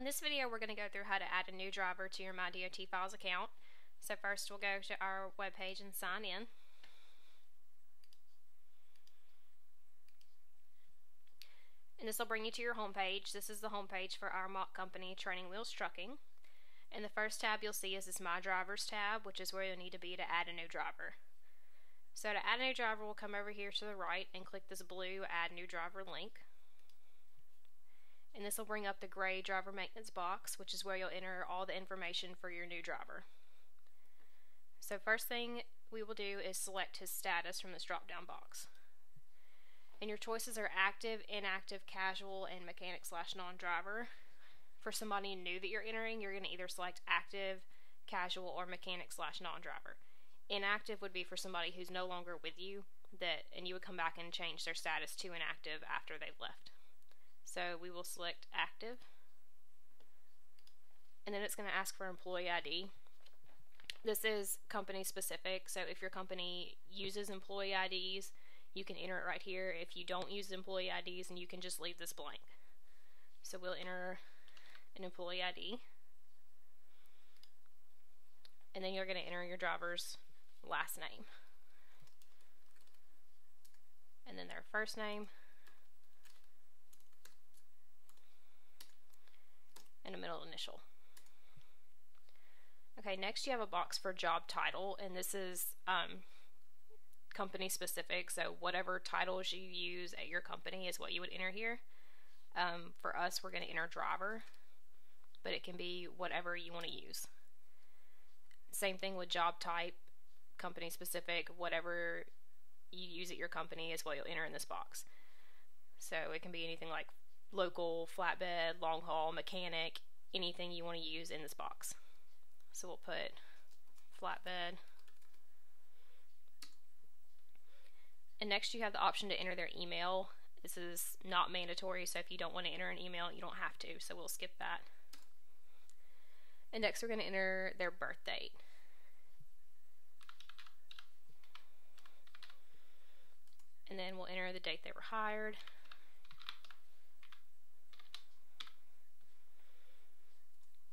In this video, we're going to go through how to add a new driver to your MyDOT Files account. So first, we'll go to our webpage and sign in. And this will bring you to your home page. This is the home page for our mock company, Training Wheels Trucking. And the first tab you'll see is this My Drivers tab, which is where you'll need to be to add a new driver. So to add a new driver, we'll come over here to the right and click this blue Add New Driver link. And this will bring up the gray driver maintenance box, which is where you'll enter all the information for your new driver. So first thing we will do is select his status from this drop down box. And your choices are active, inactive, casual, and mechanic/non-driver. For somebody new that you're entering, you're going to either select active, casual, or mechanic/non-driver. Inactive would be for somebody who's no longer with you, and you would come back and change their status to inactive after they've left. So we will select active, and then it's going to ask for employee ID. This is company specific, so if your company uses employee IDs, you can enter it right here. If you don't use employee IDs, and you can just leave this blank. So we'll enter an employee ID, and then you're going to enter your driver's last name, and then their first name, and a middle initial. Okay, next you have a box for job title, and this is company specific, so whatever titles you use at your company is what you would enter here. For us, we're going to enter driver, but it can be whatever you want to use. Same thing with job type, company specific, whatever you use at your company is what you'll enter in this box. So it can be anything like local, flatbed, long haul, mechanic, anything you want to use in this box. So we'll put flatbed. And next you have the option to enter their email. This is not mandatory, so if you don't want to enter an email, you don't have to, so we'll skip that. And next we're going to enter their birth date. And then we'll enter the date they were hired.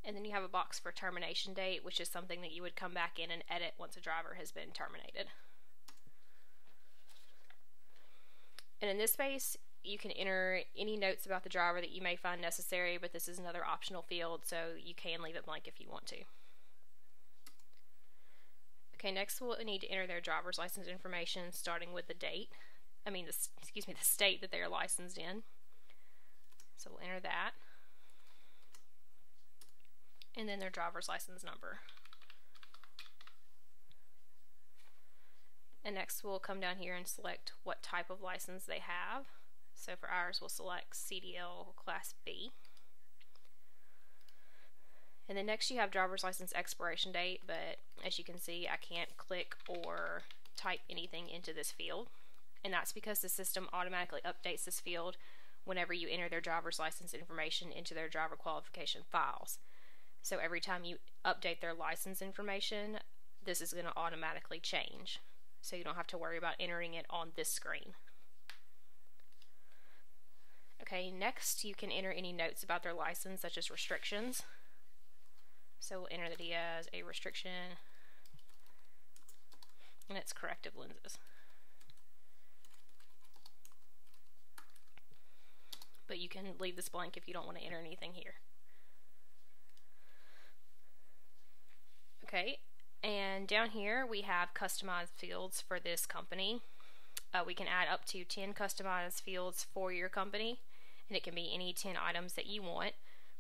And then you have a box for termination date, which is something that you would come back in and edit once a driver has been terminated. And in this space, you can enter any notes about the driver that you may find necessary, but this is another optional field, so you can leave it blank if you want to. Okay, next we'll need to enter their driver's license information, starting with the date. The state that they are licensed in. So we'll enter that. And then their driver's license number. And next we'll come down here and select what type of license they have. So for ours we'll select CDL Class B. And then next you have driver's license expiration date, but as you can see I can't click or type anything into this field. And that's because the system automatically updates this field whenever you enter their driver's license information into their driver qualification files. So every time you update their license information, this is going to automatically change. So you don't have to worry about entering it on this screen. Okay, next you can enter any notes about their license, such as restrictions. So we'll enter that he has a restriction, and it's corrective lenses. But you can leave this blank if you don't want to enter anything here. Okay, and down here we have customized fields for this company. We can add up to 10 customized fields for your company, and it can be any 10 items that you want.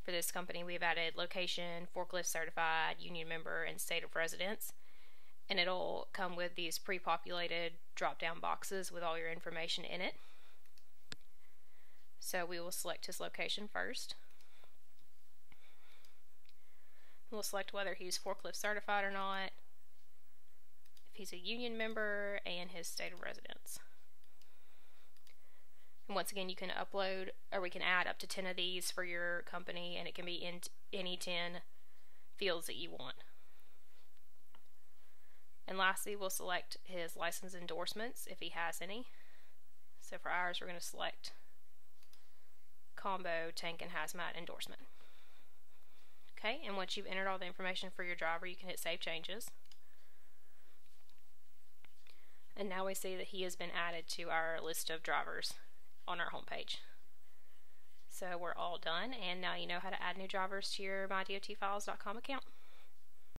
For this company we've added location, forklift certified, union member, and state of residence. And it'll come with these pre-populated drop-down boxes with all your information in it. So we will select his location first. We'll select whether he's forklift certified or not, if he's a union member, and his state of residence. And once again, you can upload, or we can add up to 10 of these for your company, and it can be in any 10 fields that you want. And lastly, we'll select his license endorsements if he has any. So for ours, we're going to select combo tank and hazmat endorsement. Okay, and once you've entered all the information for your driver, you can hit Save Changes. And now we see that he has been added to our list of drivers on our homepage. So we're all done, and now you know how to add new drivers to your MyDOTfiles.com account.